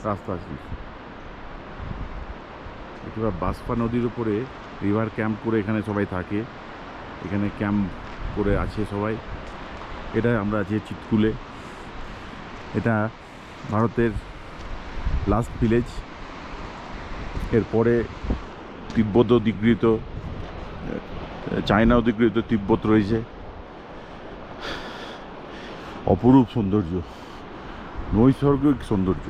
রাস্তা আছে। এবার বাসপা নদীর উপরে রিভার ক্যাম্প করে এখানে সবাই থাকে, এখানে ক্যাম্প করে আছে সবাই। এটা আমরা আছি চিৎকুলে, এটা ভারতের লাস্ট ভিলেজ। এরপরে তিব্বত অধিকৃত, চায়না অধিকৃত তিব্বত রয়েছে। অপরূপ সৌন্দর্য, নৈসর্গিক সৌন্দর্য।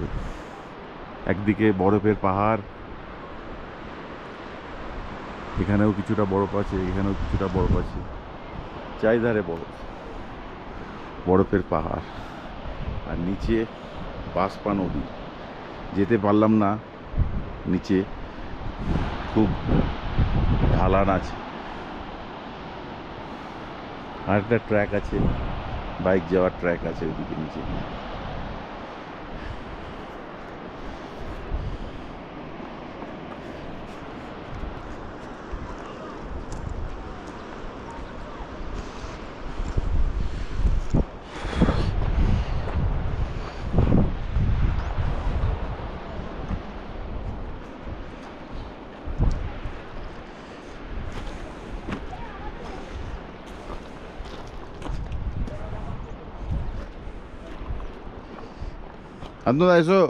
একদিকে বরফের পাহাড়, এখানেও কিছুটা বরফ আছে, এখানেও কিছুটা বরফ আছে, চারিধারে বরফ, বরফের পাহাড়, আর নিচে বাসপা নদী। যেতে পারলাম না, নিচে খুব ঢালান আছে। আর একটা ট্র্যাক আছে, বাইক যাওয়ার ট্র্যাক আছে ওইদিকে নিচে। আন্দোলন এসো।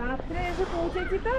রাত্রে এসে পৌঁছেছি তো।